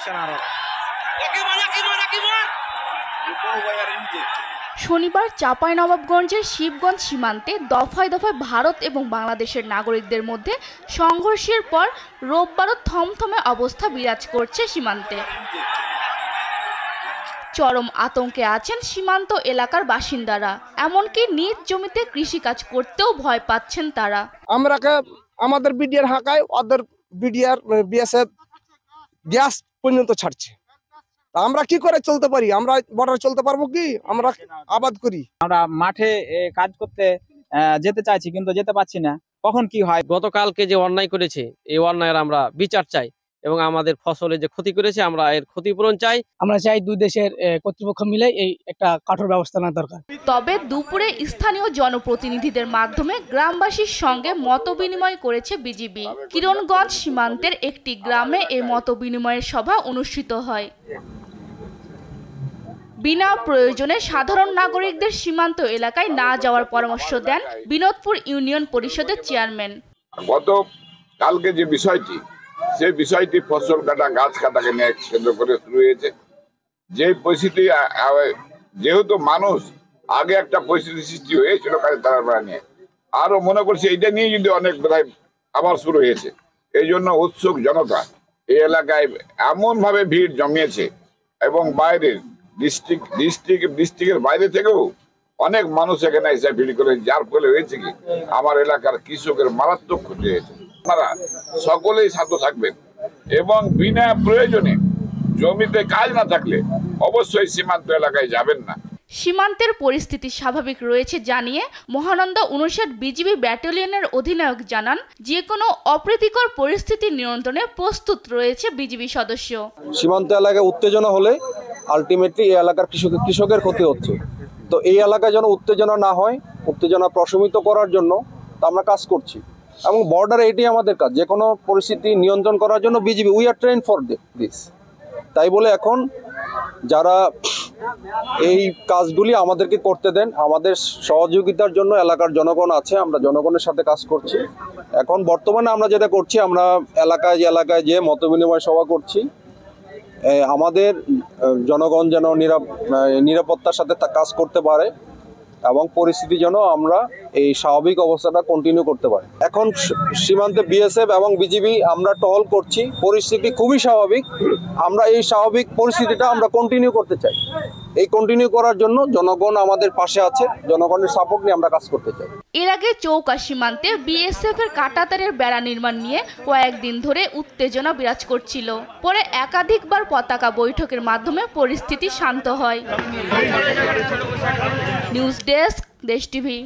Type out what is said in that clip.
পাচ্ছে না আরো। শনিবার চাঁপাইনবাবগঞ্জের শিবগঞ্জ সীমান্তে দফায় দফায় ভারত এবং বাংলাদেশের নাগরিকদের মধ্যে সংঘর্ষের পর রোববারও থমথমে অবস্থা বিরাজ করছে সীমান্তে। চরম আতঙ্কে আছেন সীমান্ত এলাকার বাসিন্দারা, এমনকি নিজ জমিতে কৃষিকাজ করতেও ভয় পাচ্ছেন তারা। আমাদের বিডিআর হাঁকায়, ওদের বিডিআর বিএসএফ গ্যাস পর্যন্ত ছাড়ছে। আমরা কি করে চলতে পারি? আমরা বর্ডার চলতে পারবো কি? আমরা আবাদ করি, আমরা মাঠে কাজ করতে যেতে চাইছি কিন্তু যেতে পারছি না। কখন কি হয়? গতকালকে যে অন্যায় করেছে এই অন্যায়ের আমরা বিচার চাই এবং আমাদের ফসলে যে ক্ষতি করেছে আমরা এর ক্ষতিপূরণ চাই। আমরা চাই দুই দেশের কর্তৃপক্ষ মিলে এই একটা কঠোর ব্যবস্থা নেওয়া দরকার। তবে দুপুরে স্থানীয় জনপ্রতিনিধিদের মাধ্যমে গ্রামবাসীর সঙ্গে মতবিনিময় করেছে বিজিবি। কিরণগঞ্জ সীমান্তের একটি গ্রামে এই মতবিনিময়ের সভা অনুষ্ঠিত হয়। বিনা প্রয়োজনে সাধারণ নাগরিকদের সীমান্ত এলাকায় না যাওয়ার পরামর্শ দেন বিনোদপুর ইউনিয়ন পরিষদের চেয়ারম্যান। গতকালকে যে বিষয়টি, সেই বিষয়টি ফসল কাটা, গাছ কাটাকে নিয়ে কেন্দ্র করে শুরু হয়েছে। যে পরিস্থিতি, যেহেতু মানুষ আগে একটা পরিস্থিতি সৃষ্টি হয়েছিল কাজে তারা নিয়ে, আরো মনে করছে এইটা নিয়ে যদি অনেক বোধহয় আবার শুরু হয়েছে। এই জন্য উৎসুক জনতা এই এলাকায় এমন ভাবে ভিড় জমিয়েছে এবং বাইরের ডিস্ট্রিক্টের বাইরে থেকেও অনেক মানুষ এখানে এসে ভিড় করে, যার ফলে হয়েছে কি আমার এলাকার কৃষকের মারাত্মক ক্ষতি হয়েছে। আপনারা সকলেই শান্ত থাকবেন এবং বিনা প্রয়োজনে জমিতে কাজ না থাকলে অবশ্যই সীমান্ত এলাকায় যাবেন না। সীমান্তের পরিস্থিতি স্বাভাবিক রয়েছে জানিয়ে মহানন্দা ৫৯ বিজিবি ব্যাটালিয়নের অধিনায়ক জানান, যে কোনো অপ্রীতিকর পরিস্থিতি নিয়ন্ত্রণে প্রস্তুত রয়েছে বিজিবি সদস্য। সীমান্ত এলাকায় উত্তেজনা হলে আলটিমেটলি এই এলাকার কৃষকের ক্ষতি হচ্ছে। তো এই এলাকায় যেন উত্তেজনা না হয়, উত্তেজনা প্রশমিত করার জন্য আমরা কাজ করছি এবং বর্ডারে এটি আমাদের কাজ। যে কোনো পরিস্থিতি নিয়ন্ত্রণ করার জন্য BGB we are train for this. তাই বলে এখন যারা এই কাজগুলি আমাদেরকে করতে দেন, আমাদের সহযোগিতার জন্য এলাকার জনগণ আছে, আমরা জনগণের সাথে কাজ করছি। এখন বর্তমানে আমরা যেটা করছি, আমরা এলাকায় যে মতবিনিময় সভা করছি। আমাদের জনগণ যেন নিরাপত্তার সাথে কাজ করতে পারে এবং পরিস্থিতি যেন আমরা এই স্বাভাবিক অবস্থাটা কন্টিনিউ করতে পারি। এখন সীমান্তে বিএসএফ এবং বিজিবি আমরা টহল করছি, পরিস্থিতি খুবই স্বাভাবিক। আমরা এই স্বাভাবিক পরিস্থিতিটা আমরা কন্টিনিউ করতে চাই। এই কন্টিনিউ করার জন্য জনগণ আমাদের পাশে আছে, জনগণের সাপোর্ট নিয়ে আমরা কাজ করতে চাই। এর আগে চৌকা সীমান্তে বিএসএফ এর কাঁটাতারের বেড়া নির্মাণ নিয়ে কয়েকদিন ধরে উত্তেজনা বিরাজ করছিল। পরে একাধিকবার পতাকা বৈঠকের মাধ্যমে পরিস্থিতি শান্ত হয়। নিউজ ডেস্ক, দেশ টিভি।